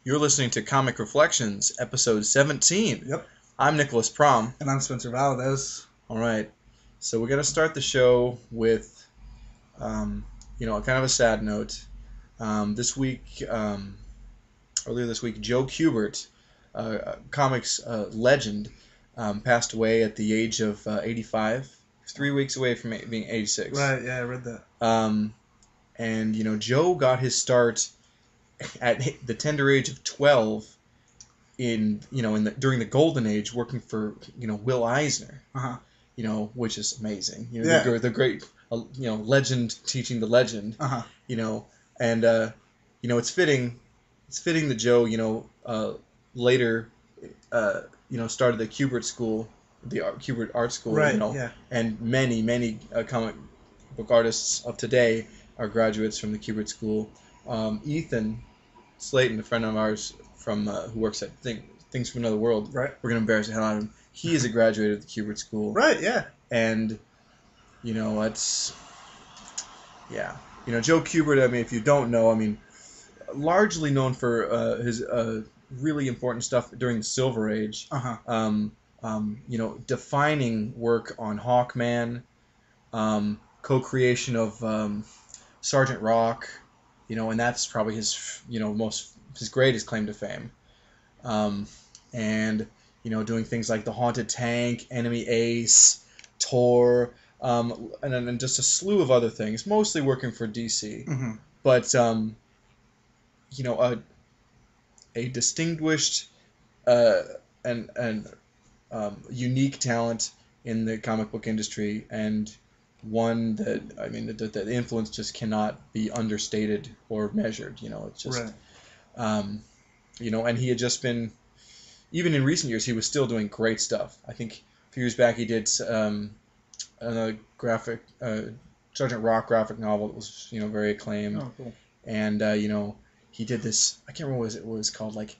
You're listening to Comic Reflections, episode 17. Yep. I'm Nicholas Prom. And I'm Spencer Valadez. All right. So we're going to start the show with, kind of a sad note. Earlier this week, Joe Kubert, comics legend, passed away at the age of 85. He was 3 weeks away from being 86. Right, yeah, I read that. And Joe got his start at the tender age of 12 during the golden age, working for Will Eisner. Which is amazing. The great legend teaching the legend. And it's fitting that Joe later started the Kubert school, the Kubert art school. Right. Yeah. And many comic book artists of today are graduates from the Kubert school. Ethan Slayton, a friend of ours from who works at Things from Another World. Right. We're gonna embarrass the hell out of him. He is a graduate of the Kubert school. Right. Yeah. And Joe Kubert. I mean, if you don't know, largely known for his really important stuff during the Silver Age. Defining work on Hawkman, co-creation of Sergeant Rock. And that's probably his greatest claim to fame. Doing things like The Haunted Tank, Enemy Ace, Tor, and just a slew of other things, mostly working for DC. Mm-hmm. But, a distinguished and unique talent in the comic book industry, and one that the influence just cannot be understated or measured. It's just, right. And he had just been, even in recent years, he was still doing great stuff. I think a few years back he did a graphic Sergeant Rock graphic novel that was very acclaimed. Oh, cool. And he did this, I can't remember what it was called, like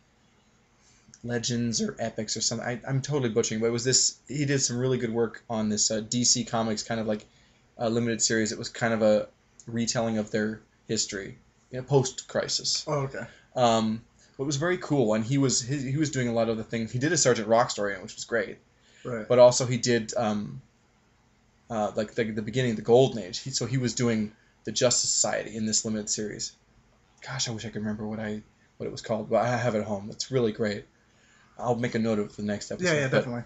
Legends or Epics or something. I'm totally butchering, but it was this. He did some really good work on this DC Comics kind of like limited series. It was kind of a retelling of their history, post-crisis. Oh, okay. It was very cool, and he was doing a lot of the things. He did a Sergeant Rock story, which was great. Right. But also he did like the beginning of the Golden Age. So he was doing the Justice Society in this limited series. Gosh, I wish I could remember what it was called, but I have it at home. It's really great. I'll make a note of it for the next episode. Yeah, definitely.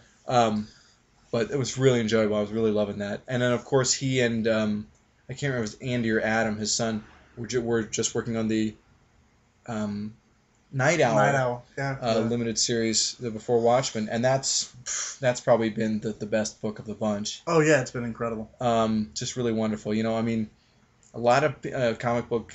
But it was really enjoyable. I was really loving that. And then, of course, he and I can't remember if it was Andy or Adam, his son, were just working on the Night Owl, limited series before Watchmen, and that's probably been the best book of the bunch. Oh yeah, it's been incredible. Just really wonderful. A lot of comic book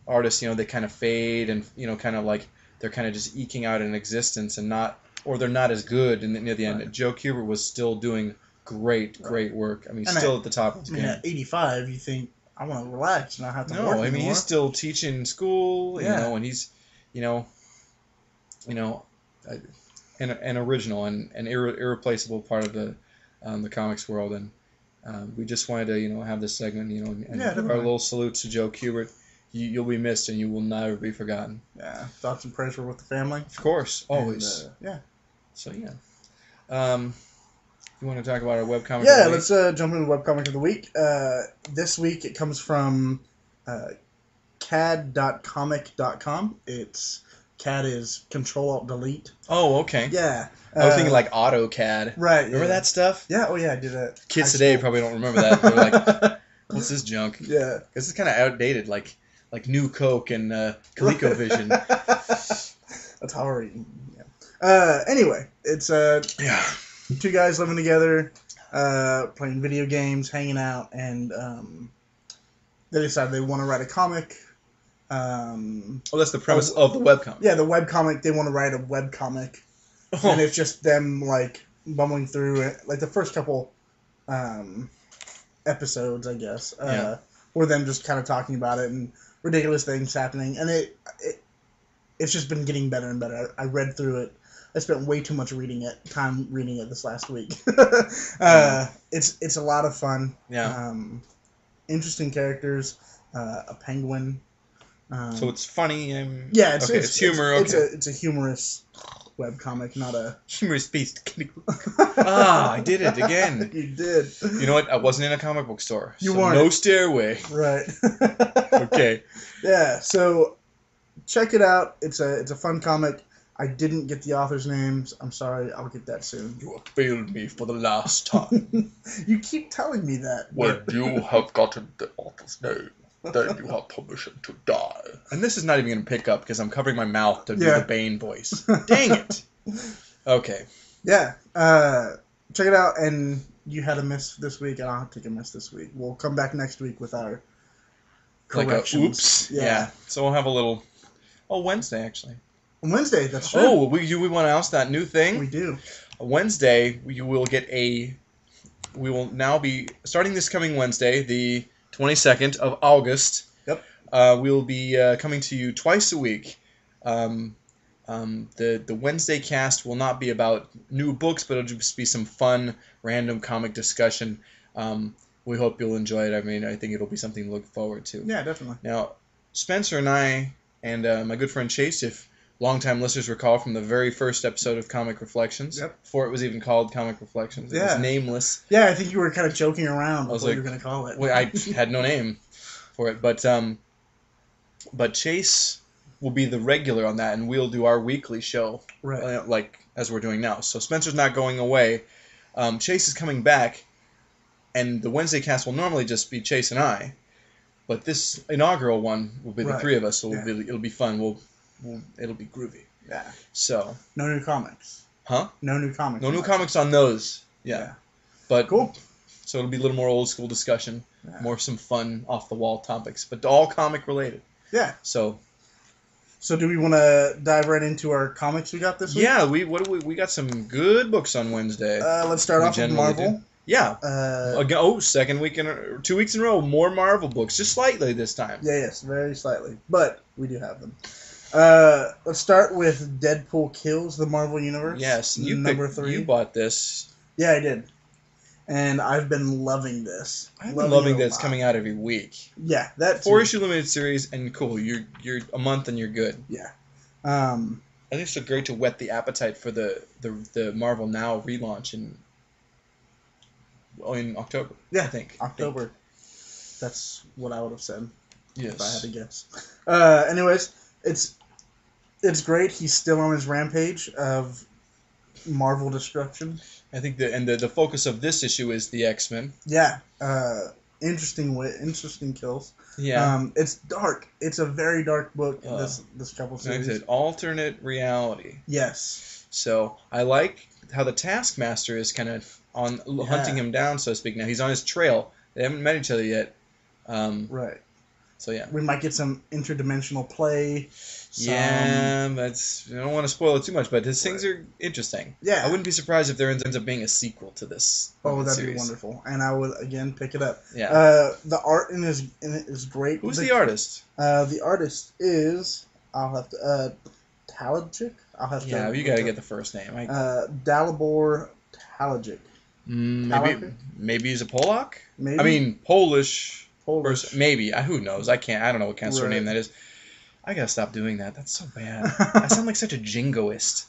artists, they kind of fade and kind of like they're kind of just eking out an existence and they're not as good near the end. Right. Joe Kubert was still doing great work. Still at the top of his game. At 85, you think, I want to relax and not have to work anymore. He's still teaching school, and he's, an original and an irreplaceable part of the comics world. And we just wanted to, have this segment, and give our little salutes to Joe Kubert. You'll be missed, and you will never be forgotten. Yeah, thoughts and prayers were with the family. Of course, always. And, yeah. So yeah. You want to talk about our webcomic? Yeah, let's jump into the webcomic of the week. This week it comes from cad.comic.com. CAD is Control-Alt-Delete. Oh, okay. Yeah. I was thinking like AutoCAD. Right. Remember that stuff? Yeah. Oh, yeah. I did that. Kids today probably don't remember that. They're like, "What's this junk?" Yeah. Because it's kind of outdated, like New Coke and ColecoVision. That's how we're eating. Yeah. Anyway, it's two guys living together, playing video games, hanging out, and they decide they want to write a comic. That's the premise of the webcomic. Yeah, the webcomic. They want to write a webcomic, and it's just them like bumbling through it. Like the first couple episodes, I guess, were them just kind of talking about it and ridiculous things happening, and it's just been getting better and better. I read through it. I spent way too much time reading it this last week. It's a lot of fun. Yeah. Interesting characters. A penguin. So it's funny. Yeah, it's humor. It's a humorous webcomic, not a humorous beast. I did it again. You did. You know what? I wasn't in a comic book store. You so weren't. No stairway. Right. Okay. Yeah. So check it out. It's a fun comic. I didn't get the author's names. I'm sorry. I'll get that soon. You have failed me for the last time. You keep telling me that. When you have gotten the author's name, then you have permission to die. And this is not even going to pick up because I'm covering my mouth to do the Bane voice. Dang it. Okay. Yeah. Check it out. And you had a miss this week, and I'll take a miss this week. We'll come back next week with our corrections. Like a oops. Yeah. So we'll have a little... Oh, Wednesday, actually. Wednesday, that's true. Oh, we want to announce that new thing? We do. Wednesday, we will now be, starting this coming Wednesday, the 22nd of August. Yep. We'll be coming to you twice a week. The Wednesday cast will not be about new books, but it'll just be some fun, random comic discussion. We hope you'll enjoy it. I mean, I think it'll be something to look forward to. Yeah, definitely. Now, Spencer and I, and my good friend Chase, if longtime listeners recall from the very first episode of Comic Reflections, before it was even called Comic Reflections, it was nameless. Yeah, I think you were kind of joking around with what you were going to call it. Well, I had no name for it, but Chase will be the regular on that, and we'll do our weekly show, like as we're doing now. So Spencer's not going away. Chase is coming back, and the Wednesday cast will normally just be Chase and I, but this inaugural one will be the three of us, so it'll be fun. It'll be groovy. Yeah. So. No new comics. Huh? No new comics. No new comics on those. Yeah. But cool. So it'll be a little more old school discussion, more some fun off the wall topics, but all comic related. Yeah. So do we want to dive right into our comics we got this week? Yeah, we got some good books on Wednesday. Let's start off with Marvel. Yeah. Second week 2 weeks in a row, more Marvel books, just slightly this time. Yeah, yes, very slightly, but we do have them. Let's start with Deadpool Kills the Marvel Universe. Yes, number 3. You bought this. Yeah, I did, and I've been loving this. I've been loving that it's coming out every week. Yeah, that 4-issue limited series, and cool. You're a month and you're good. Yeah. I think it's so great to whet the appetite for the Marvel Now relaunch in October. Yeah, I think October. That's what I would have said. Yes. If I had to guess. Anyways, it's great. He's still on his rampage of Marvel destruction. I think the focus of this issue is the X-Men. Yeah. Interesting kills. Yeah. It's dark. It's a very dark book. This couple series. Like I said, alternate reality. Yes. So I like how the Taskmaster is kind of hunting him down, so to speak. Now he's on his trail. They haven't met each other yet. Right. So yeah. We might get some interdimensional play. Yeah, I don't want to spoil it too much, but his things are interesting. Yeah. I wouldn't be surprised if there ends up being a sequel to this. Oh, that'd be wonderful. And I would, again, pick it up. Yeah. The art in it is great. Who's the artist? The artist is, Talajic? Yeah, you gotta get the first name. Dalibor Talajic. Maybe he's a Polak? Maybe. I mean, Polish. Polish. Maybe. Who knows? I don't know what kind of surname that is. I gotta stop doing that. That's so bad. I sound like such a jingoist.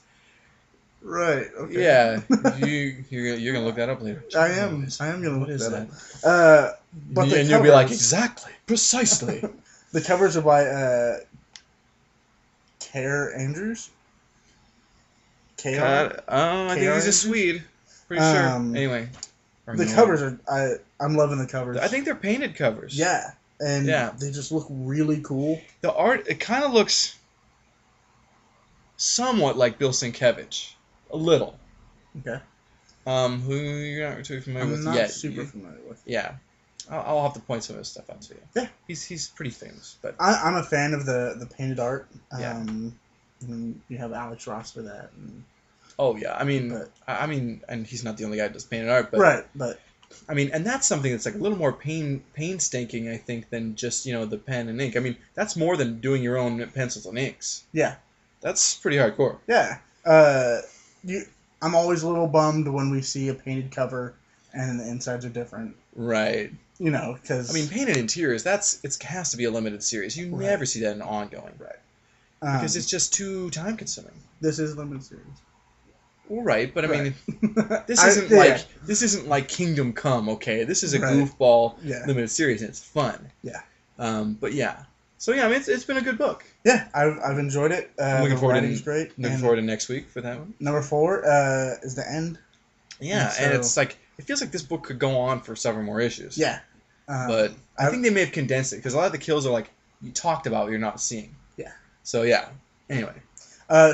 Right. Okay. Yeah. You're gonna look that up later. I am gonna look that up. But you'll be like, exactly, precisely. The covers are by Care Andrews. I think he's a Swede. Pretty sure. Anyway. The covers are I'm loving the covers. I think they're painted covers. Yeah. And they just look really cool. The art, it kind of looks somewhat like Bill Sienkiewicz. A little. Okay. Who you're not too familiar with yet. I'm not super familiar with. Yeah. I'll have to point some of his stuff out to you. Yeah. He's pretty famous. But I'm a fan of the painted art. Yeah. And you have Alex Ross for that. Oh, yeah. I mean, and he's not the only guy that does painted art. But, right, but... I mean, and that's something that's like a little more painstaking, I think, than just, the pen and ink. I mean, that's more than doing your own pencils and inks. Yeah. That's pretty hardcore. Yeah. I'm always a little bummed when we see a painted cover and the insides are different. Right. You know, because I mean, painted interiors. It has to be a limited series. You never see that in ongoing. Right. Because it's just too time consuming. This is a limited series. Well, right, but I mean, this isn't like Kingdom Come. Okay, this is a goofball limited series, and it's fun. Yeah. But yeah. So yeah, I mean, it's been a good book. Yeah, I've enjoyed it. I'm looking forward to great. Looking forward to next week for that one. Number 4 is The End. Yeah, and it's like it feels like this book could go on for several more issues. Yeah. But I think they may have condensed it because a lot of the kills are like you talked about, but you're not seeing. Yeah. So yeah. Anyway.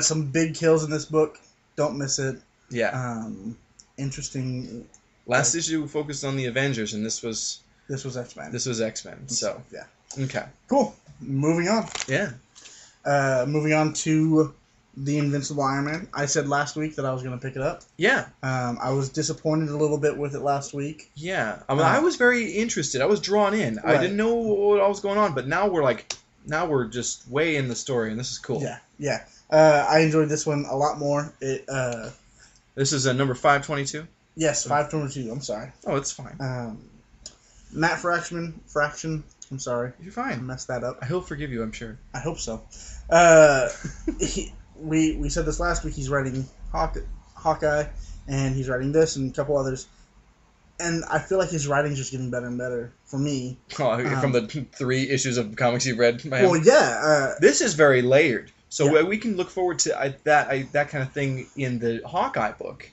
Some big kills in this book. Don't miss it. Yeah. Interesting. Last issue focused on the Avengers, and this was X-Men. This was X-Men. So yeah. Okay. Cool. Moving on. Yeah. Moving on to The Invincible Iron Man. I said last week that I was going to pick it up. Yeah. I was disappointed a little bit with it last week. Yeah. I mean, I was very interested. I was drawn in. Right. I didn't know what all was going on, but now we're just way in the story, and this is cool. Yeah. Yeah. I enjoyed this one a lot more. This is number 522? Yes, 522. I'm sorry. Oh, it's fine. Matt Fraction. I'm sorry. You're fine. I messed that up. He'll forgive you, I'm sure. I hope so. We said this last week. He's writing Hawkeye, and he's writing this and a couple others. And I feel like his writing's just getting better and better for me. Oh, from the 3 issues of comics you've read by him? Well, yeah. This is very layered. So we can look forward to that kind of thing in the Hawkeye book.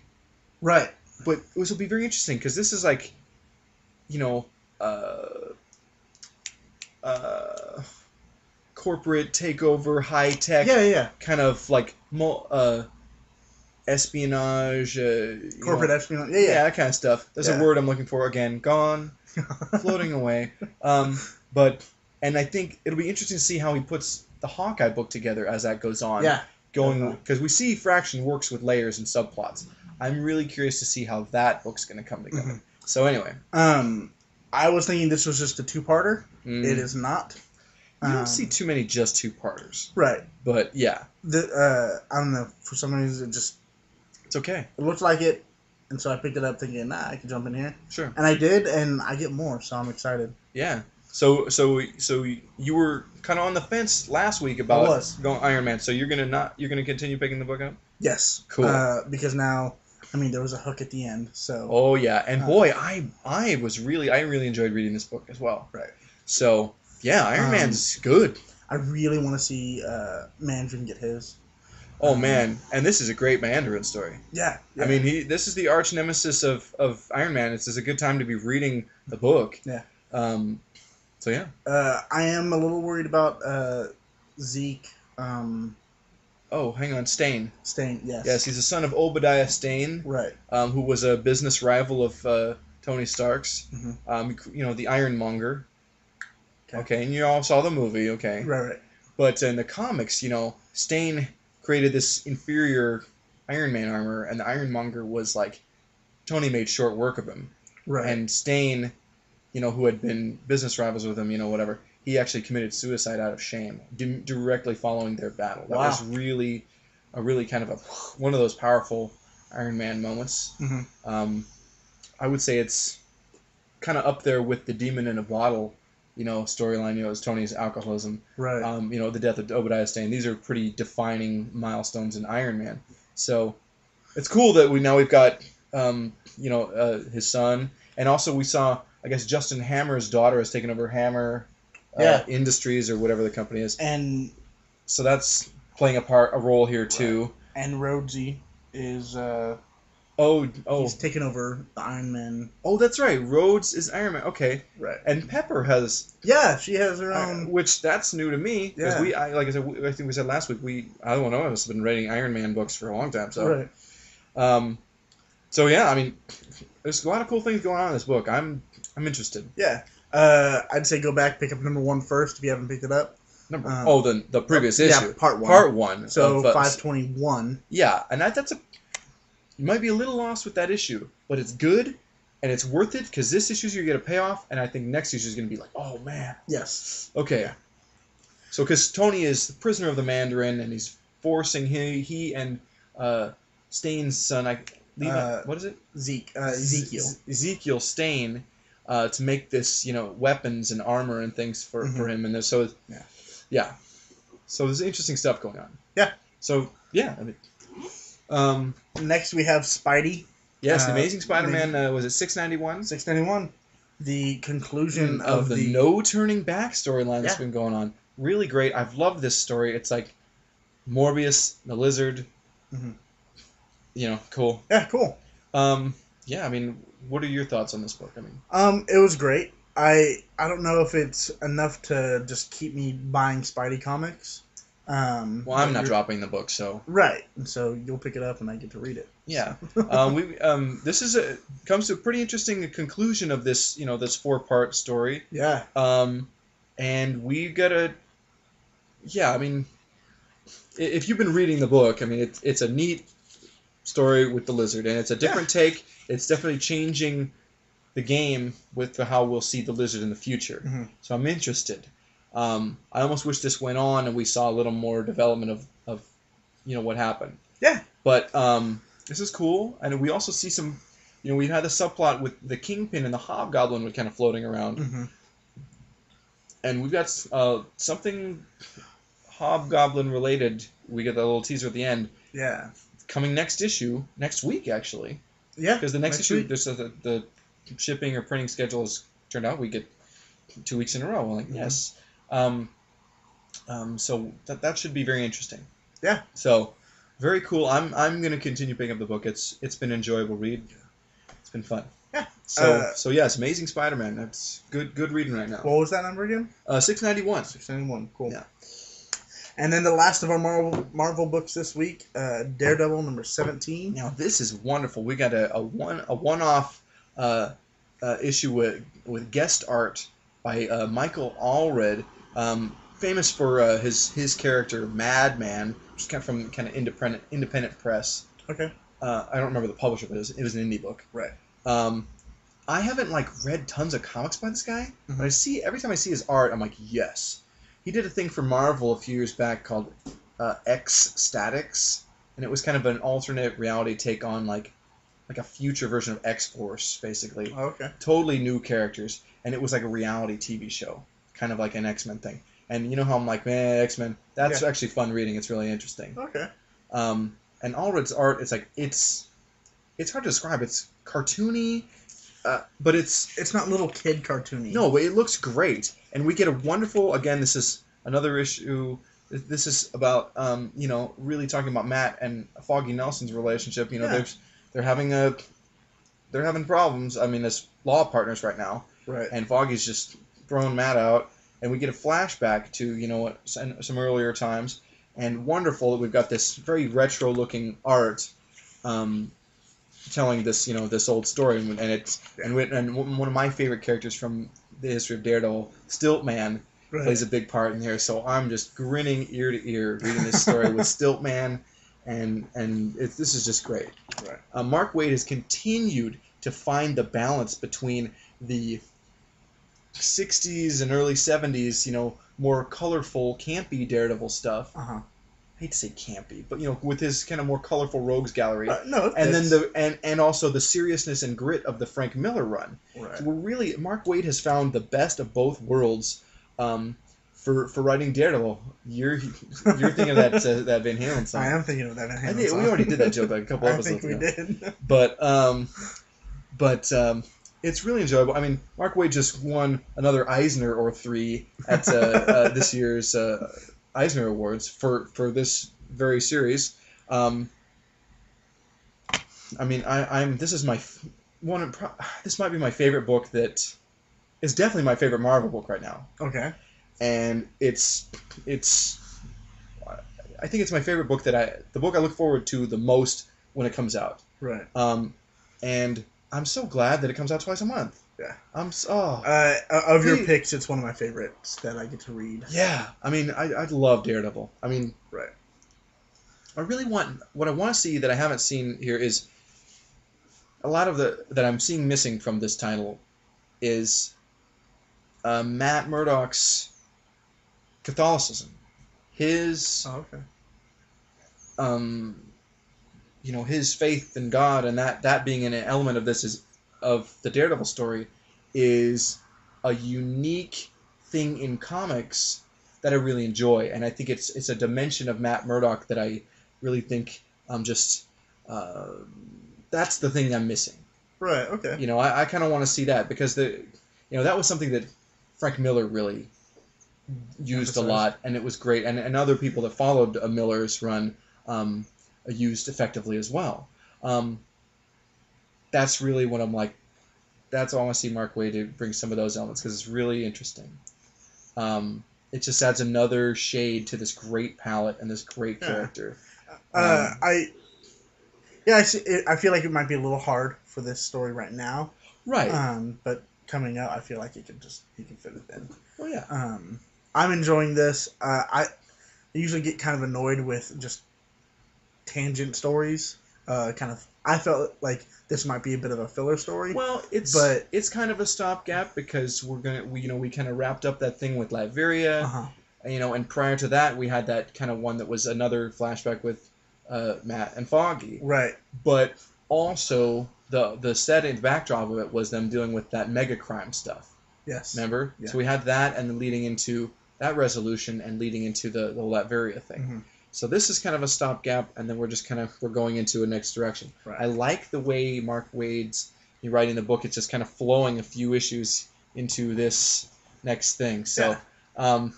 Right. But this will be very interesting because this is like, corporate takeover, high tech, kind of like espionage, corporate espionage, that kind of stuff. There's a word I'm looking for again. Gone, floating away. And I think it'll be interesting to see how he puts the Hawkeye book together as that goes on. Yeah. Because we see Fraction works with layers and subplots. I'm really curious to see how that book's going to come together. Mm-hmm. So anyway. I was thinking this was just a 2-parter. It is not. You don't see too many just 2-parters. Right. But yeah. I don't know. For some reason, it's okay. It looked like it, and so I picked it up thinking, I can jump in here. Sure. And I did, and I get more, so I'm excited. Yeah. So you were kind of on the fence last week about going Iron Man. So you're gonna continue picking the book up? Yes. Cool. Because now, I mean, there was a hook at the end. So. Oh yeah, and boy, I really enjoyed reading this book as well. Right. So yeah, Iron Man's good. I really want to see Mandarin get his. Oh man, and this is a great Mandarin story. Yeah. I mean, this is the arch nemesis of Iron Man. It's a good time to be reading the book. Yeah. So yeah. I am a little worried about Zeke. Oh, hang on, Stane. Stane, yes. Yes, he's the son of Obadiah Stane. Right. Who was a business rival of Tony Stark's. Mm-hmm. The Ironmonger. Okay, and you all saw the movie. Okay. Right. But in the comics, Stane created this inferior Iron Man armor, and the Ironmonger was like, Tony made short work of him. Right. And Stane, who had been business rivals with him, whatever, he actually committed suicide out of shame, directly following their battle. That was really kind of one of those powerful Iron Man moments. Mm-hmm. I would say it's kind of up there with the Demon in a Bottle, storyline, is Tony's alcoholism. Right. The death of Obadiah Stane. These are pretty defining milestones in Iron Man. So it's cool that we've got, his son. And also we saw, I guess, Justin Hammer's daughter has taken over Hammer Industries or whatever the company is. And so that's playing a role here too. Right. And Rhodesy is he's taken over the Iron Man. Oh, that's right. Rhodes is Iron Man. Okay. Right. And Pepper has she has her own, which that's new to me because like I said, I think we said last week I don't know, I've been reading Iron Man books for a long time, so right. So yeah, I mean, there's a lot of cool things going on in this book. I'm interested. Yeah. I'd say go back, pick up number 1 first if you haven't picked it up. The previous issue. Yeah, part 1. Part 1. So 521. Yeah, and you might be a little lost with that issue, but it's good and it's worth it because this issue you're gonna get a payoff, and I think next issue is gonna be like, oh man. Yes. Okay. Yeah. So because Tony is the prisoner of the Mandarin, and he's forcing he and Stane's son, what is it? Ezekiel. Ezekiel Stain to make this, weapons and armor and things for him. And so, yeah. So there's interesting stuff going on. Yeah. So, yeah. Next we have Spidey. Yes, The Amazing Spider-Man, was it 691? 691. The conclusion of the no turning back storyline that's Yeah. been going on. Really great. I've loved this story. It's like Morbius, the Lizard. Cool. Yeah, cool. Yeah, I mean, what are your thoughts on this book? I mean, it was great. I don't know if it's enough to just keep me buying Spidey comics. Well, I'm not dropping the book, so right. And so you'll pick it up, and I get to read it. Yeah. This comes to a pretty interesting conclusion of this, this 4-part story. Yeah. And we gotta. Yeah, I mean, if you've been reading the book, I mean, it's a neat story with the Lizard, and it's a different take. It's definitely changing the game with how we'll see the Lizard in the future. So I'm interested. I almost wish this went on and we saw a little more development of what happened. Yeah. But this is cool, and we also see some. We had the subplot with the Kingpin and the Hobgoblin were kind of floating around, and we've got something Hobgoblin related. We get that little teaser at the end. Yeah. Coming next week actually. Yeah. Because the next issue, there's the shipping or printing schedule has turned out. We get 2 weeks in a row. We're like, yes. So that should be very interesting. Yeah. So, very cool. I'm going to continue picking up the book. It's been an enjoyable read. It's been fun. Yeah. So yes, Amazing Spider-Man. That's good reading right now. What was that number again? 691. 691. Cool. Yeah. And then the last of our Marvel books this week, Daredevil number 17. Now this is wonderful. We got a one-off issue with guest art by Michael Allred, famous for his character Madman, which is from independent press. Okay. I don't remember the publisher, but it was an indie book. Right. I haven't read tons of comics by this guy, but every time I see his art, I'm like, yes. He did a thing for Marvel a few years back called X Statics, and it was kind of an alternate reality take on like a future version of X-Force, basically. Oh, okay. Totally new characters, and it was like a reality TV show, kind of like an X-Men thing. And you know how I'm like, man, X-Men, that's actually fun reading. It's really interesting. Okay. And Allred's art, it's hard to describe. It's cartoony, but it's not little kid cartoony. No, but it looks great. And we get a wonderful, again, this is another issue. This is about, really talking about Matt and Foggy Nelson's relationship. They're having problems. I mean, as law partners right now. Right. And Foggy's just throwing Matt out. And we get a flashback to, some earlier times. And wonderful that we've got this very retro-looking art telling this, this old story. And one of my favorite characters from the history of Daredevil, Stiltman, plays a big part in here. So I'm just grinning ear to ear reading this story with Stiltman. And this is just great. Right. Mark Waid has continued to find the balance between the 60s and early 70s, more colorful, campy Daredevil stuff. I hate to say campy, but with his kind of more colorful rogues gallery. No, and then and also the seriousness and grit of the Frank Miller run. Right. So Mark Waid has found the best of both worlds. For writing Daredevil, you're thinking of that Van Halen song. I am thinking of that Van Halen song. We already did that joke a couple episodes ago. I think we did. But it's really enjoyable. I mean, Mark Waid just won another Eisner or 3 at this year's Eisner Awards for this very series. I mean, this is this might be my favorite book that is definitely my favorite Marvel book right now. Okay. And it's I think it's my favorite book the book I look forward to the most when it comes out. Right. And I'm so glad that it comes out twice a month. Yeah. Of your picks, it's one of my favorites that I get to read. Yeah. I mean, I love Daredevil. I mean, right. What I want to see that I haven't seen here is a lot of that I'm seeing missing from this title is Matt Murdock's Catholicism. His his faith in God, and that being an element of the Daredevil story is a unique thing in comics that I really enjoy, and I think it's a dimension of Matt Murdock that I really think just that's the thing I'm missing. Right. Okay. I kind of want to see that because that was something that Frank Miller really used a lot, and it was great, and other people that followed Miller's run used effectively as well. That's really what I'm like. That's all I want to see Mark Waid to bring some of those elements because it's really interesting. It just adds another shade to this great palette and this great character. I feel like it might be a little hard for this story right now. Right. But coming out, I feel like he can fit it in. Oh yeah. I'm enjoying this. I usually get kind of annoyed with just tangent stories. I felt like this might be a bit of a filler story. Well, it's kind of a stopgap because we kind of wrapped up that thing with Latveria, and prior to that we had that kind of one that was another flashback with Matt and Foggy. Right. But also the setting, the backdrop of it was them dealing with that mega crime stuff. Yes. Remember? Yeah. So we had that, and then leading into that resolution and leading into the Latveria thing. Mm-hmm. So this is kind of a stopgap, and then we're going into a next direction. Right. I like the way Mark Waid's writing the book. It's just kind of flowing a few issues into this next thing. So, I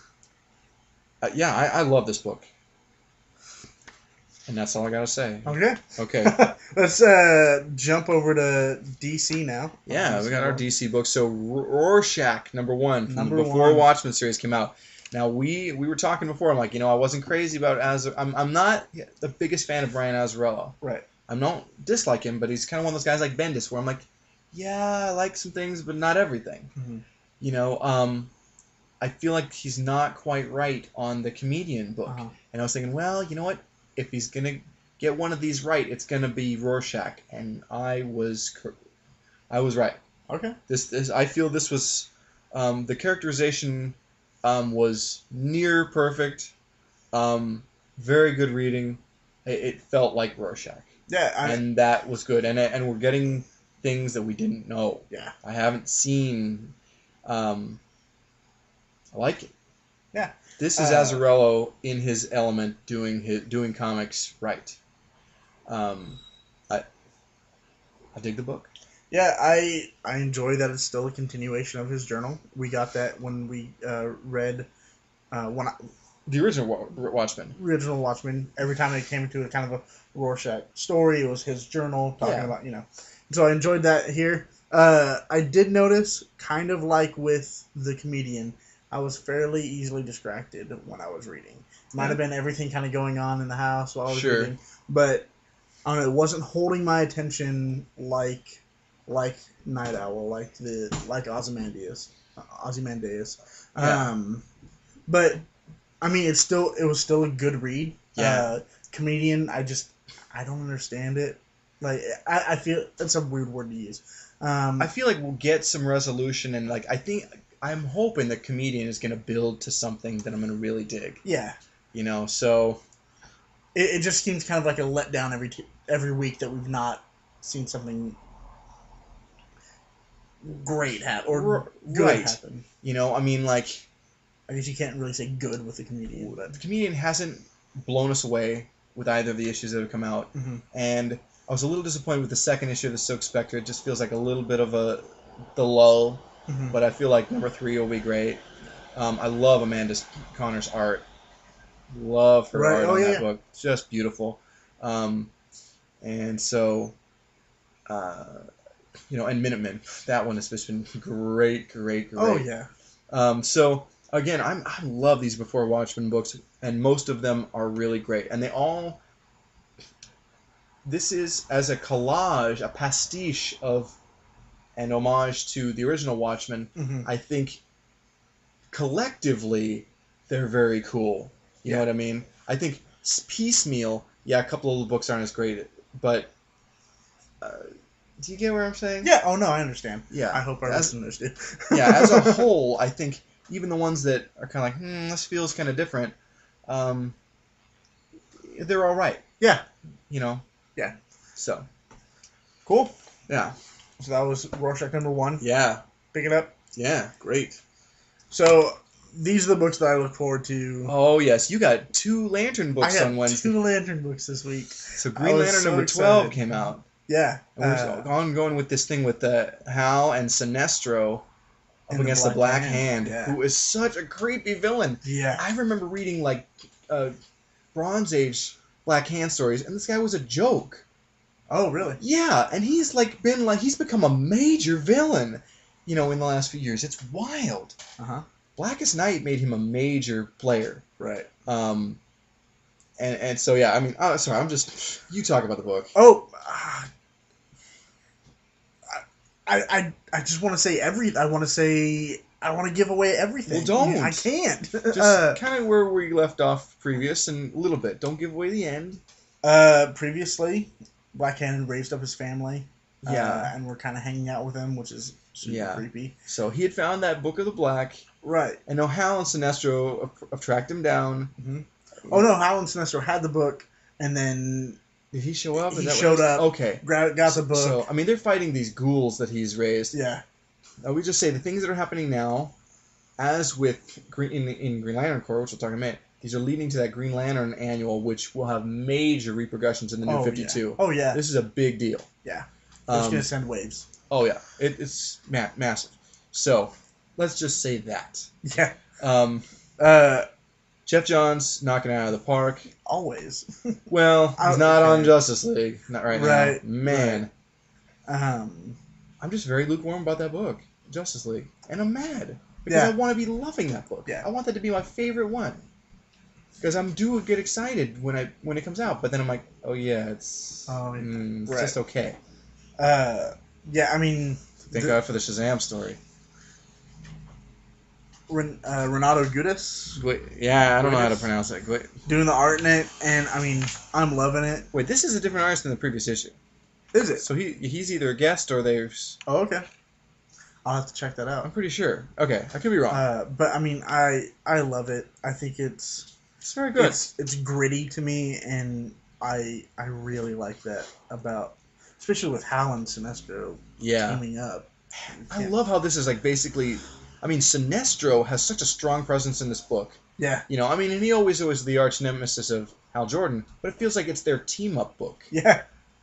love this book. And that's all I gotta say. Okay. Let's jump over to DC now. Yeah, we got our DC book. So Rorschach, #1 from the Before Watchmen series came out. Now we were talking before. I'm like, I wasn't crazy about I'm not the biggest fan of Brian Azzarello. Right. I don't dislike him, but he's kind of one of those guys like Bendis, where I'm like, yeah, I like some things, but not everything. Mm-hmm. I feel like he's not quite right on the Comedian book. And I was thinking, well, you know what? If he's gonna get one of these right, it's gonna be Rorschach, and I was right. Okay. I feel this was the characterization was near perfect, very good reading. It felt like Rorschach. Yeah, and that was good, and we're getting things that we didn't know. Yeah, I haven't seen. I like it. Yeah. This is Azzarello in his element, doing comics right. I dig the book. Yeah, I enjoy that it's still a continuation of his journal. We got that when we read the original Watchmen. Original Watchmen. Every time it came into a kind of a Rorschach story, it was his journal talking about So I enjoyed that here. I did notice, kind of like with the Comedian, I was fairly easily distracted when I was reading. Might have been everything kind of going on in the house while I was reading, but I don't know, it wasn't holding my attention like Night Owl, like Ozymandias. Yeah. But I mean, it was still a good read. Yeah. Comedian, I don't understand it. Like I feel that's a weird word to use. I feel like we'll get some resolution, and I'm hoping that Comedian is going to build to something that I'm going to really dig. Yeah. So it just seems kind of like a letdown every week that we've not seen something great happen or good happen. I mean, like, I guess you can't really say good with the Comedian, but the Comedian hasn't blown us away with either of the issues that have come out, and I was a little disappointed with the second issue of the Silk Spectre. It just feels like a little bit of the lull, but I feel like #3 will be great. I love Amanda Connor's art. Love her art on that book. It's just beautiful. And so, and Minutemen. That one has just been great. Oh, yeah. So, again, I love these Before Watchmen books, and most of them are really great. And this is, as a collage, a pastiche of an homage to the original Watchmen. I think, collectively, they're very cool. You know what I mean? I think piecemeal, a couple of the books aren't as great, but do you get what I'm saying? Yeah. Oh no, I understand. Yeah. I hope our listeners do. As a whole, I think even the ones that are kind of like, this feels kind of different, they're all right. Yeah. Yeah. So. Cool. Yeah. So that was Rorschach #1. Yeah. Pick it up. Yeah. Great. So these are the books that I look forward to. Oh yes, you got 2 Lantern books on Wednesday. 2 Lantern books this week. So Green Lantern number 12 came out. Yeah. And we're ongoing with this thing with Hal and Sinestro up against the Black Hand, who is such a creepy villain. Yeah. I remember reading like Bronze Age Black Hand stories, and this guy was a joke. Oh, really? Yeah, and he's become a major villain, in the last few years. It's wild. Uh-huh. Blackest Night made him a major player. Right. And so yeah, I mean, sorry, you talk about the book. Oh, I just want to say I want to give away everything. Well, don't. I can't. Just kind of where we left off previous and a little bit. Don't give away the end. Previously, Black Hand raised up his family. Yeah. And we're kind of hanging out with him, which is super creepy. So he had found that Book of the Black. Right. And now Hal and Sinestro have tracked him down. Mm-hmm. Oh, no, Hal and Sinestro had the book, and then... Did he show up? He showed up. Okay. Got the book. So, I mean, they're fighting these ghouls that he's raised. Yeah. We just say the things that are happening now, as with in Green Lantern Corps, which we'll talk in a minute, these are leading to that Green Lantern annual, which will have major repercussions in the New 52. Yeah. Oh, yeah. This is a big deal. Yeah. It's going to send waves. Oh, yeah. It's massive. So, let's just say that. Yeah. Jeff Johns knocking it out of the park. Always. Well, he's not on Justice League. Not right now. Man. Right. I'm just very lukewarm about that book, Justice League. And I'm mad. Because I want to be loving that book. Yeah. I want that to be my favorite one. Because I'm due to get excited when it comes out. But then I'm like, oh yeah, it's just okay. Yeah, I mean... Thank God for the Shazam story. Renato Gudis. Yeah, I don't know how to pronounce it. Doing the art in it, and I mean, I'm loving it. Wait, this is a different artist than the previous issue. Is it? So he's either a guest or there's... Oh, okay. I'll have to check that out. I'm pretty sure. Okay, I could be wrong. But I mean, I love it. I think it's very good. It's gritty to me, and I really like that about, especially with Hal and Sinestro teaming up. I love how this is like basically... I mean, Sinestro has such a strong presence in this book. Yeah. I mean, and he always was the arch nemesis of Hal Jordan, but it feels like it's their team-up book. Yeah.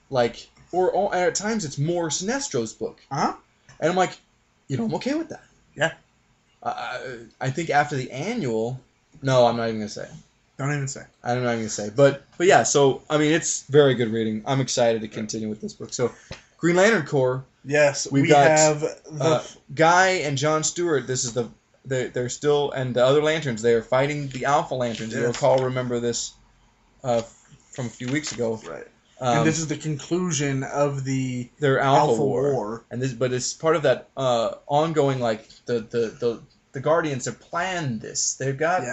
Like, or at times it's more Sinestro's book. Uh-huh. And I'm like, I'm okay with that. Yeah. I think after the annual... No, I'm not even going to say. Don't even say. I'm not even going to say. But yeah, so, I mean, it's very good reading. I'm excited to continue with this book. So, Green Lantern Corps... Yes, we have Guy and John Stewart. This is they're still, and the other Lanterns. They are fighting the Alpha Lanterns. Yes. You'll remember this from a few weeks ago. Right. And this is the conclusion of their Alpha War. And but it's part of that ongoing, like the Guardians have planned this. They've got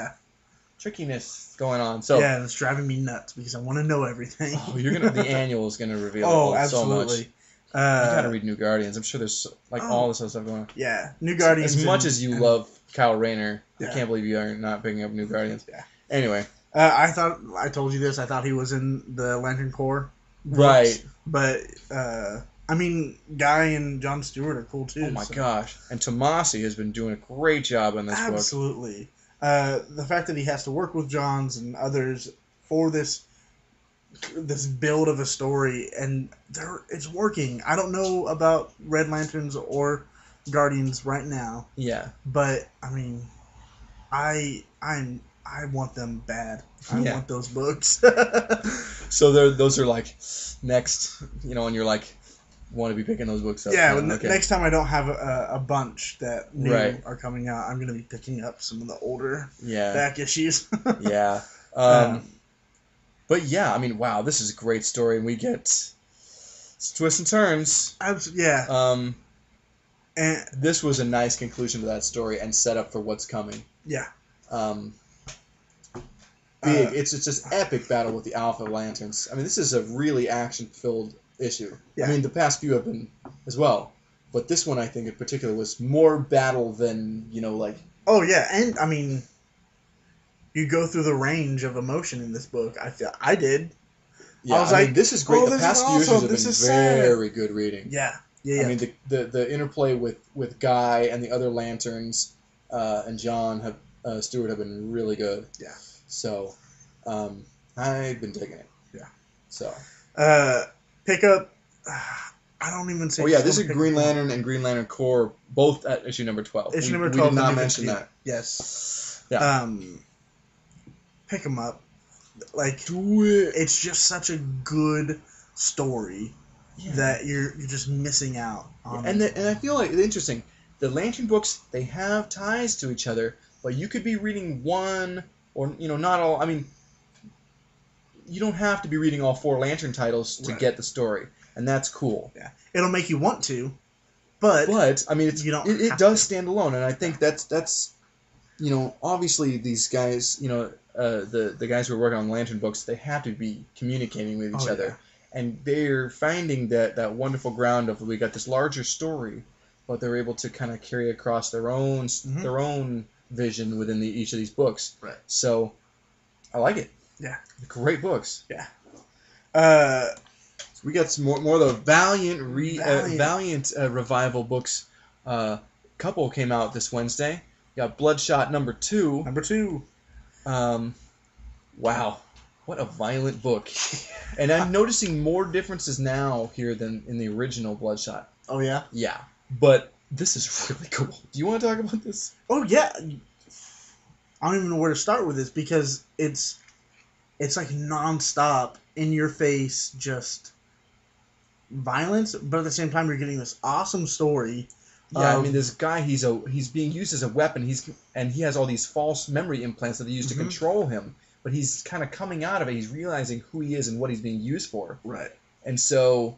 trickiness going on. So yeah, it's driving me nuts because I want to know everything. Oh, the annual is gonna reveal absolutely. So much. You gotta read New Guardians. I'm sure there's all this other stuff going on. Yeah, New Guardians. As much as you love Kyle Rayner, I can't believe you are not picking up New Guardians. Yeah. Anyway, I told you this. I thought he was in the Lantern Corps. Right. But I mean, Guy and John Stewart are cool too. Oh my gosh! And Tomasi has been doing a great job on this book. Absolutely. The fact that he has to work with Johns and others for this build of a story, and it's working. I don't know about Red Lanterns or Guardians right now. Yeah. But I mean, I want them bad. I want those books. So those are like next, and you're like want to be picking those books up. Yeah. Next time I don't have a bunch that new are coming out, I'm gonna be picking up some of the older back issues. Yeah. But yeah, I mean, wow, this is a great story, and we get twists and turns. Yeah. And this was a nice conclusion to that story and set up for what's coming. Yeah. Big. It's just epic battle with the Alpha Lanterns. I mean, this is a really action-filled issue. Yeah. I mean, the past few have been as well, but this one I think in particular was more battle than like. Oh yeah, and I mean. You go through the range of emotion in this book. I feel I did. Yeah, I was like, this is great. oh, The this past is few issues awesome. have This been is very good reading. Yeah. Yeah. I mean, the interplay with Guy and the other Lanterns and John Stewart have been really good. Yeah. So, I've been digging it. Yeah. So. Pick up. I don't even say. Oh yeah, this is Green Lantern and Green Lantern Corps, both at issue number 12. Issue number 12. We did not mention that. Yes. Yeah. Pick them up. Like, do it. It's just such a good story that you're just missing out on. Yeah, and I feel like it's interesting. The Lantern books, they have ties to each other, but you could be reading one or not all. I mean, you don't have to be reading all 4 Lantern titles to get the story, and that's cool. Yeah, it'll make you want to, but I mean, it does stand alone, and I think that's obviously these guys, the guys who are working on Lantern books, they have to be communicating with each other, and they're finding that wonderful ground of we got this larger story, but they're able to kind of carry across their own vision within each of these books. Right. So, I like it. Yeah. Great books. Yeah. So we got some more of the Valiant revival books. Couple came out this Wednesday. You got Bloodshot number 2. Number 2. Wow. What a violent book. And I'm noticing more differences now here than in the original Bloodshot. Oh, yeah? Yeah. But this is really cool. Do you want to talk about this? Oh, yeah. I don't even know where to start with this because it's like nonstop, in your face, just violence, but at the same time you're getting this awesome story. Yeah, I mean, this guy, he's being used as a weapon. He has all these false memory implants that they use to control him. But he's kind of coming out of it. He's realizing who he is and what he's being used for. Right. And so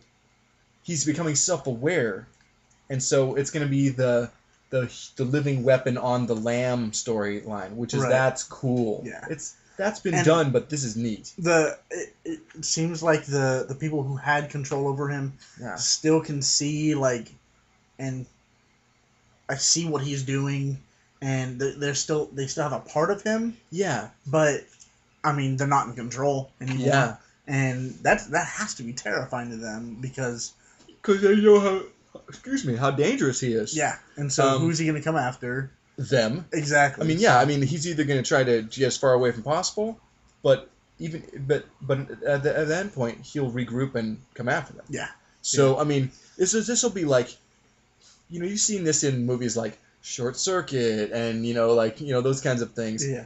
he's becoming self-aware. And so it's going to be the living weapon on the Lamb storyline, which is that's cool. Yeah. That's been done, but this is neat. It seems like the people who had control over him still can see, like, and I see what he's doing, and they still have a part of him. Yeah. But I mean, they're not in control anymore. Yeah. And that has to be terrifying to them because they know how dangerous he is. Yeah. And so who's he going to come after? Them. Exactly. I mean, he's either going to try to get as far away from possible, but at that point he'll regroup and come after them. Yeah. So I mean, this will be like, you've seen this in movies like Short Circuit and those kinds of things. Yeah.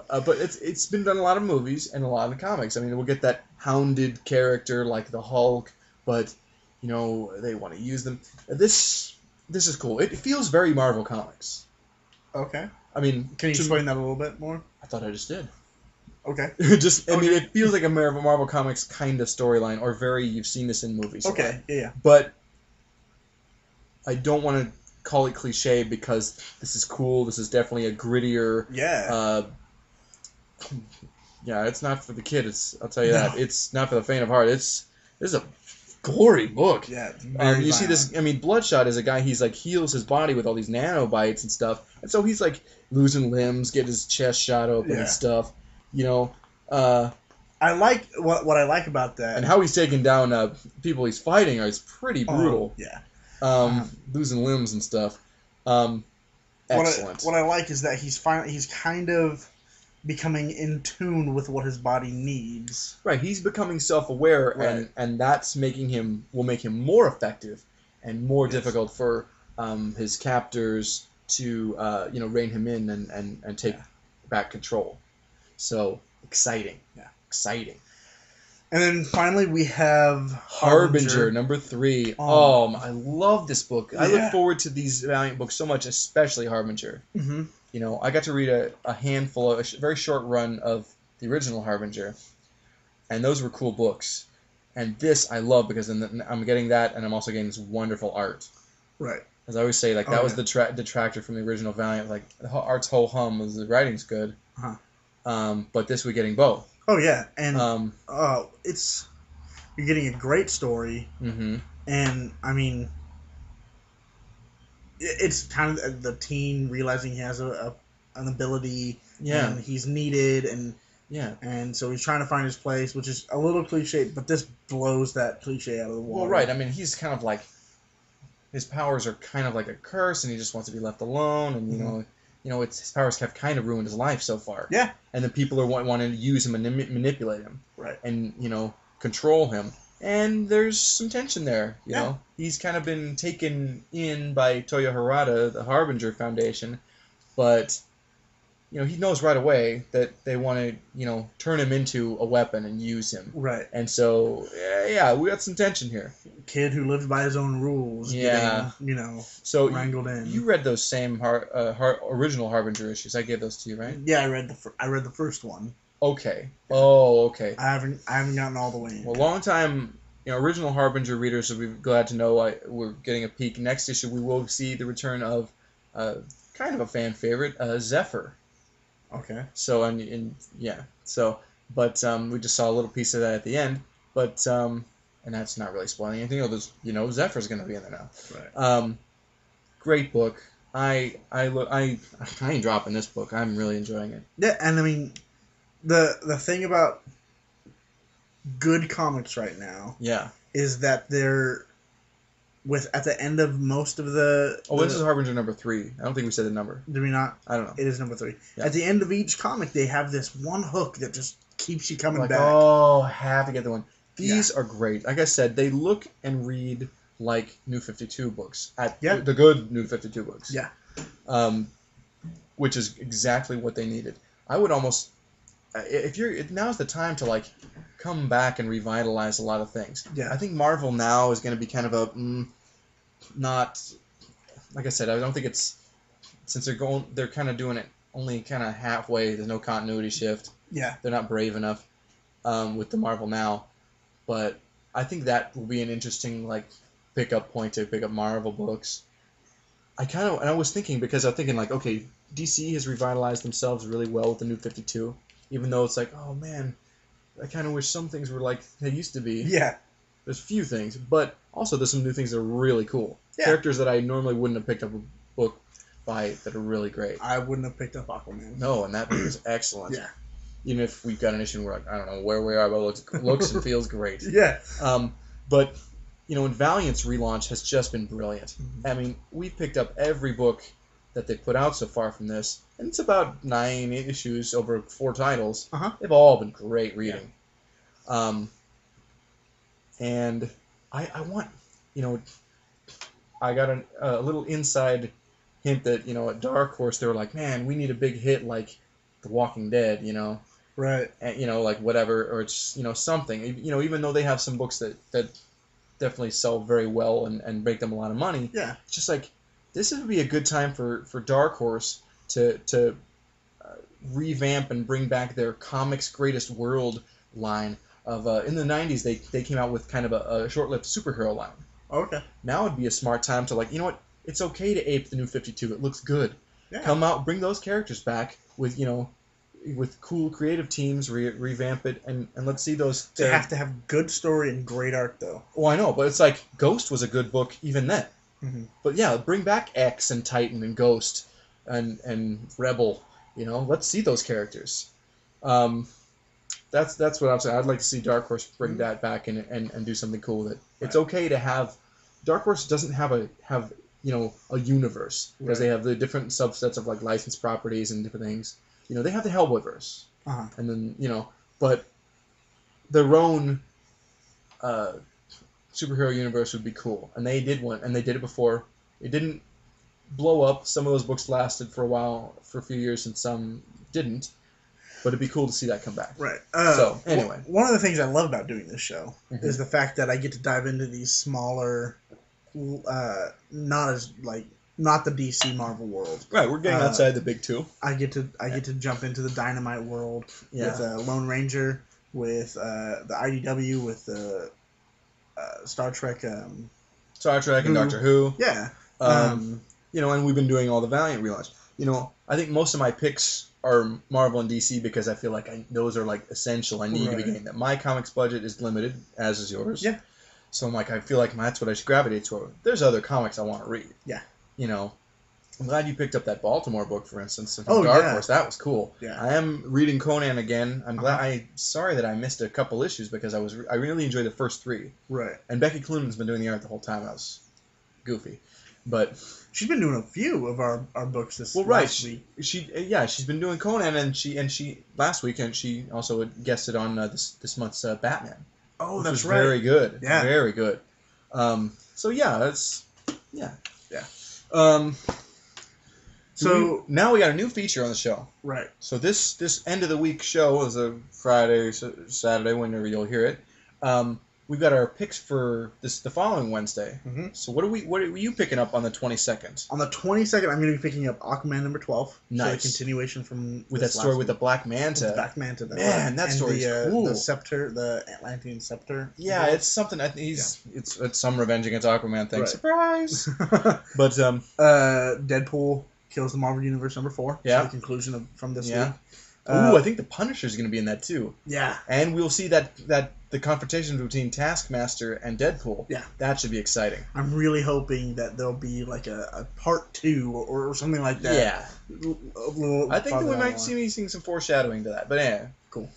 But it's been done in a lot of movies and a lot of comics. I mean, we'll get that hounded character like the Hulk, but they want to use them. This is cool. It feels very Marvel Comics. Okay. I mean, can you explain that a little bit more? I thought I just did. Okay. I mean, it feels like a Marvel Comics kind of storyline, or you've seen this in movies. Okay. Yeah. But I don't want to call it cliche because this is cool. This is definitely a grittier. Yeah. It's not for the kid. I'll tell you that. It's not for the faint of heart. This is a gory book. Yeah. You see this. I mean, Bloodshot is a guy. He's like heals his body with all these nanobites and stuff, and so he's like losing limbs, get his chest shot open and stuff. I like what I like about that, and how he's taking down people he's fighting is pretty brutal. Losing limbs and stuff. Excellent. What I like is that he's kind of becoming in tune with what his body needs. Right, he's becoming self-aware, and that's will make him more effective and more difficult for his captors to rein him in and take back control. So exciting. Yeah. Exciting. And then finally we have Harbinger number 3. I love this book. I look forward to these Valiant books so much, especially Harbinger. Mm-hmm. I got to read a handful, a very short run of the original Harbinger, and those were cool books. And this I love because I'm getting that, and I'm also getting this wonderful art. Right. As I always say, that was the detractor from the original Valiant. Like, the art's whole hum was the writing's good. Uh-huh. But this we're getting both. Oh yeah, and you're getting a great story. Mm-hmm. And I mean, it's kind of the teen realizing he has an ability, and he's needed, and Yeah. And so he's trying to find his place, which is a little cliche, but this blows that cliche out of the water. Well, right. I mean, he's kind of like, his powers are kind of like a curse, and he just wants to be left alone. And his powers have kind of ruined his life so far. Yeah. And then people are wanting to use him and manipulate him. Right. And control him. And there's some tension there. You know, he's kind of been taken in by Toyo Harada, the Harbinger Foundation, but he knows right away that they want to, turn him into a weapon and use him. Right. And so, we got some tension here. Kid who lived by his own rules. Yeah. Getting, so wrangled in. You read those same original Harbinger issues. I gave those to you, right? Yeah, I read the first one. Okay. Oh, okay. I haven't gotten all the way in. Well, long time, original Harbinger readers will be glad to know we're getting a peek. Next issue, we will see the return of kind of a fan favorite, Zephyr. Okay. So but we just saw a little piece of that at the end, but and that's not really spoiling anything. Zephyr's going to be in there now. Right. Great book. I ain't dropping this book. I'm really enjoying it. Yeah, and I mean, the thing about good comics right now, is that they're at the end of most of the... Oh, this is Harbinger number 3. I don't think we said the number. Did we not? I don't know. It is number 3. Yeah. At the end of each comic, they have this one hook that just keeps you coming back. Oh, I have to get the one. These are great. Like I said, they look and read like New 52 books. The good New 52 books. Yeah. Which is exactly what they needed. I would almost... now's the time to come back and revitalize a lot of things. Yeah. I think Marvel now is going to be kind of a not, like I said, I don't think it's, since they're kind of doing it only kind of halfway. There's no continuity shift. Yeah. They're not brave enough with the Marvel now, but I think that will be an interesting pickup point to pick up Marvel books. I was thinking, because I'm thinking okay, DC has revitalized themselves really well with the New 52. Even though it's oh man, I kind of wish some things were like they used to be. Yeah. There's a few things, but also there's some new things that are really cool. Yeah. Characters that I normally wouldn't have picked up a book by that are really great. I wouldn't have picked up Aquaman. No, and that book is excellent. Yeah. Even if we've got an issue and we're I don't know where we are, but it looks and feels great. Yeah. But, and Valiant's relaunch has just been brilliant. Mm-hmm. I mean, we've picked up every book that they've put out so far from this, and it's about 9 issues over 4 titles. Uh-huh. They've all been great reading. Yeah. And I want, I got a little inside hint that, at Dark Horse, they were like, man, we need a big hit like The Walking Dead, Right. And, whatever, or it's, something. Even though they have some books that definitely sell very well and make them a lot of money. Yeah. It's just this would be a good time for Dark Horse to revamp and bring back their Comics Greatest World line of in the 90s they came out with kind of a short-lived superhero line. Okay. Now would be a smart time to it's okay to ape the New 52. It looks good. Yeah. Come out, bring those characters back with with cool creative teams, revamp it, and let's see those. They have to have good story and great art though. Well, I know, but it's Ghost was a good book even then. Mm-hmm. But yeah, bring back X and Titan and Ghost and Rebel. Let's see those characters. That's what I'm saying. I'd like to see Dark Horse bring that back and do something cool. That it's okay to have. Dark Horse doesn't have a universe because they have the different subsets of licensed properties and different things. They have the Hellboyverse, and then but their own superhero universe would be cool, and they did one, and they did it before. It didn't blow up. Some of those books lasted for a while, for a few years, and some didn't. But it'd be cool to see that come back. Right. So, anyway. One of the things I love about doing this show is the fact that I get to dive into these smaller, not the DC Marvel world. Right, we're getting outside the big two. I get to jump into the Dynamite world with Lone Ranger, with the IDW, with the Star Trek. Star Trek and Doctor Who. Yeah. And we've been doing all the Valiant relaunch. I think most of my picks are Marvel and DC because I feel like those are essential. I need to be getting that. My comics budget is limited, as is yours. Yeah. So I'm I feel like that's what I should gravitate toward. There's other comics I want to read. Yeah. I'm glad you picked up that Baltimore book, for instance, from Oh, Dark yeah. Horse. That was cool. Yeah. I am reading Conan again. I'm glad. Uh-huh. I'm sorry that I missed a couple issues because I really enjoyed the first 3. Right. And Becky Cloonan's been doing the art the whole time. That was goofy, but she's been doing a few of our books this last week. She's been doing Conan, and she last weekend she also guested on this month's Batman. Oh, which that's was right. Very good. Yeah. Very good. So yeah, that's yeah. So now we got a new feature on the show. Right. So this end of the week show is a Friday, Saturday, whenever you'll hear it. We've got our picks for the following Wednesday. Mm-hmm. So what are you picking up on the 22nd? On the 22nd, I'm going to be picking up Aquaman number 12. Nice. So a continuation from With that story with the Black Manta. With the Black Manta. Man, that story's cool. The scepter, the Atlantean scepter. Yeah, it's something. I think it's some Revenge Against Aquaman thing. Right. Surprise! But Deadpool kills the Marvel Universe number 4. Yeah. So the conclusion from this week. I think the Punisher's going to be in that too. Yeah. And we'll see that the confrontation between Taskmaster and Deadpool. Yeah. That should be exciting. I'm really hoping that there'll be like a part 2 or something like that. Yeah. I think that we might see some foreshadowing to that. But yeah, cool.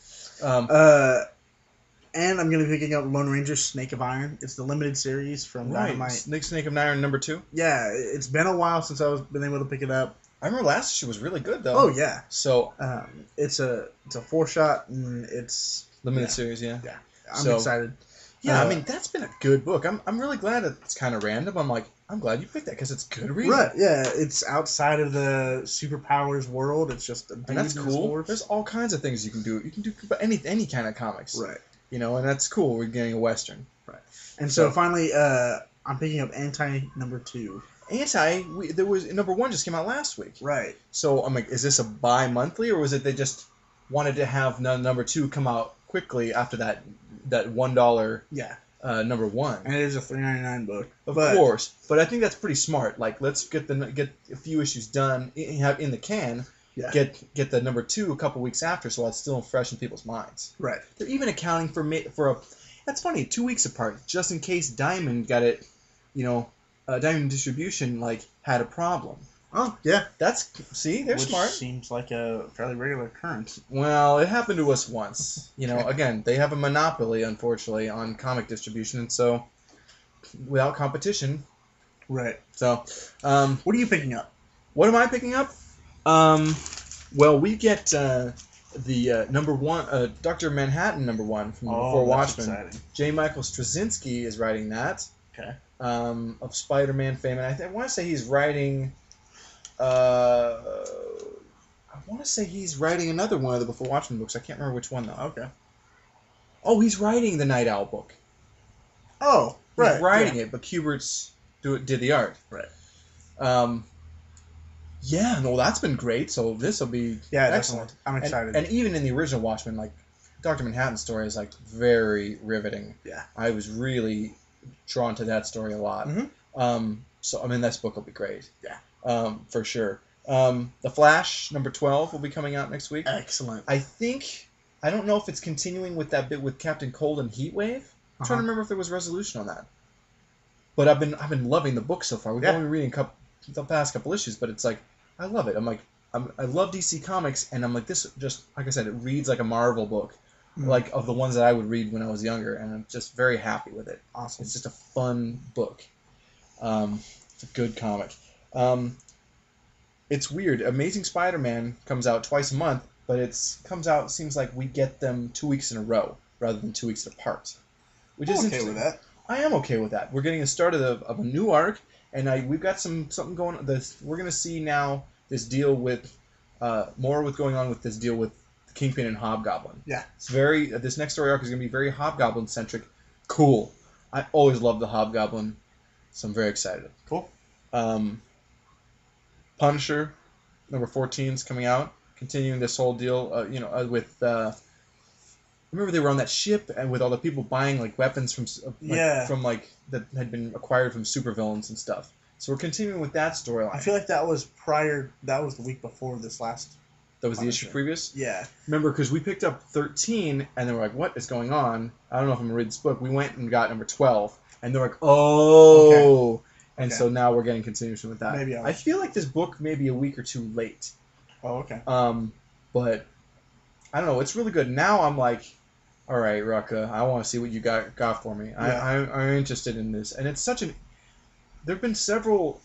And I'm going to be picking up Lone Ranger Snake of Iron. It's the limited series from Dynamite. Snake of Iron number 2? Yeah, it's been a while since I've been able to pick it up. I remember last issue was really good, though. Oh, yeah. So it's a 4-shot, and it's... Limited series, yeah. Yeah. I'm excited. Yeah, I mean, that's been a good book. I'm really glad it's kind of random. I'm glad you picked that because it's good reading. Right, yeah. It's outside of the superpowers world. It's just a dude. And that's cool. Horse. There's all kinds of things you can do. You can do any kind of comics. Right. You know, and that's cool. We're getting a Western. Right. And so finally, I'm picking up Anti number 2. There was number 1 just came out last week. Right. So I'm like, is this a bi-monthly, or was it they just wanted to have number 2 come out quickly after that $1 number 1? And it is a $3.99 book. Of course, but I think that's pretty smart. Like, let's get a few issues done in the can. Yeah. Get the number 2 a couple weeks after, so it's still fresh in people's minds. Right. They're even accounting for a. That's funny. 2 weeks apart, just in case Diamond got it. Diamond Distribution had a problem. Oh yeah. They're Which smart. Seems like a fairly regular occurrence. Well, it happened to us once. Again, they have a monopoly, unfortunately, on comic distribution, and so without competition. Right. So, what are you picking up? What am I picking up? Well, we get the number 1, Dr. Manhattan number 1 from Before Watchmen. Exciting. J. Michael Straczynski is writing that. Okay. Of Spider-Man fame, and I want to say he's writing. I want to say he's writing another one of the Before Watchmen books. I can't remember which one though. Okay. Oh, he's writing the Night Owl book. Oh, right. He's writing it, but Kubert's did the art. Right. Yeah, no, that's been great. So this will be excellent. Definitely. I'm excited. And even in the original Watchmen, Dr. Manhattan's story is very riveting. Yeah. I was really drawn to that story a lot. Mm-hmm. So this book will be great. Yeah. For sure. The Flash number 12 will be coming out next week. Excellent. I don't know if it's continuing with that bit with Captain Cold and Heatwave. I'm trying to remember if there was resolution on that. But I've been loving the book so far. We've only been reading the past couple issues, but it's I love it. I love DC Comics, and I'm this just like I said, it reads like a Marvel book, of the ones that I would read when I was younger, and I'm just very happy with it. Awesome. It's just a fun book. It's a good comic. It's weird. Amazing Spider-Man comes out twice a month, but it seems like we get them 2 weeks in a row rather than 2 weeks apart. Which is okay with that. I am okay with that. We're getting a start of a new arc, and we've got something going on. We're going to see now this deal with more with going on with this deal with Kingpin and Hobgoblin. Yeah. It's this next story arc is going to be very Hobgoblin centric. Cool. I always loved the Hobgoblin, so I'm very excited. Cool. Punisher number 14 is coming out, continuing this whole deal. With. Remember they were on that ship and with all the people buying weapons from that had been acquired from supervillains and stuff. So we're continuing with that storyline. I feel like that was prior. That was the week before this last. That was the issue previous? Yeah. Remember, because we picked up 13, and they were like, what is going on? I don't know if I'm going to read this book. We went and got number 12, and they're like, oh. Okay. And so now we're getting continuation with that. Maybe I feel like this book may be a week or two late. Oh, okay. But I don't know. It's really good. Now I'm like, all right, Rucka, I want to see what you got for me. Yeah. I'm interested in this. And it's such an... There have been several...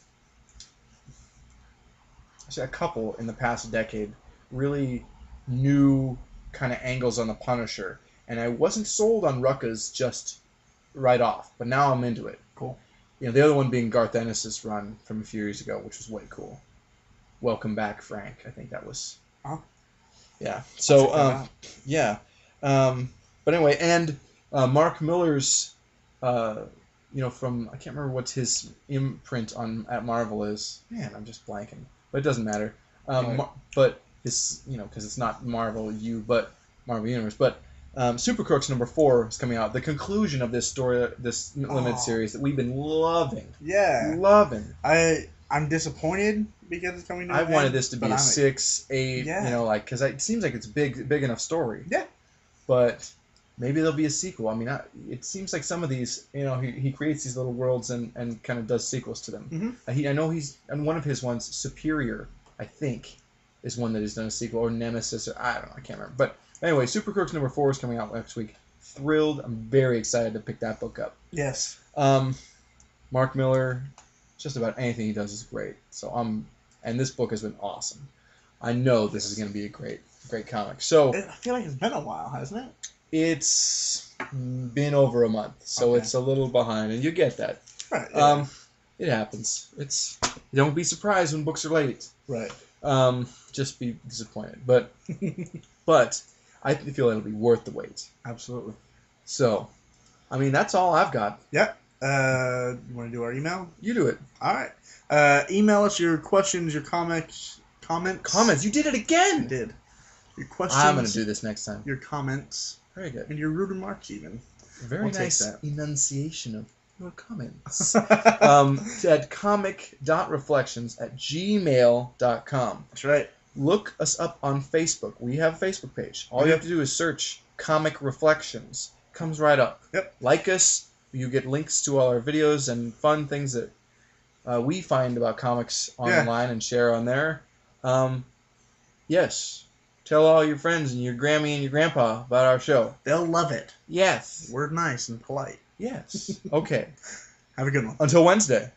Actually, a couple in the past decade really new kind of angles on the Punisher. And I wasn't sold on Rucka's just right off. But now I'm into it. Cool. You know, the other one being Garth Ennis' run from a few years ago, which was way cool. Welcome Back, Frank. I think that was... Huh? Yeah. So, yeah. But anyway, and Mark Miller's, from... I can't remember what his imprint at Marvel is. Man, I'm just blanking. But it doesn't matter. But his, because it's not Marvel but Marvel Universe. But Super Crooks #4 is coming out. The conclusion of this story, this limited series that we've been loving. Yeah. Loving. I'm disappointed because it's coming to I wanted this to be a 6, 8, yeah. Because it seems like it's big enough story. Yeah. But maybe there'll be a sequel. I mean, it seems like some of these, he creates these little worlds and kind of does sequels to them. Mm-hmm. I know he's, and one of his ones, Superior, I think, is one that he's done a sequel, or Nemesis, or I don't know, I can't remember. But anyway, Super Crooks #4 is coming out next week. Thrilled. I'm very excited to pick that book up. Yes. Mark Miller, just about anything he does is great. So and this book has been awesome. I know this is going to be a great comic. So I feel like it's been a while, hasn't it? It's been over a month, so it's a little behind, and you get that. Right. Yeah. It happens. Don't be surprised when books are late. Right. Just be disappointed, but I feel it'll be worth the wait. Absolutely. So, I mean, that's all I've got. Yeah. You want to do our email? You do it. All right. Email us your questions, your comments. You did it again. I did. Your questions. I'm going to do this next time. Your comments. Very good. And your rude remarks, even. Very nice enunciation of your comments. At comic.reflections@gmail.com. That's right. Look us up on Facebook. We have a Facebook page. All you have to do is search Comic Reflections. Comes right up. Yep. Like us. You get links to all our videos and fun things that we find about comics online and share on there. Yes. Tell all your friends and your Grammy and your grandpa about our show. They'll love it. Yes. We're nice and polite. Yes. Okay. Have a good one. Until Wednesday.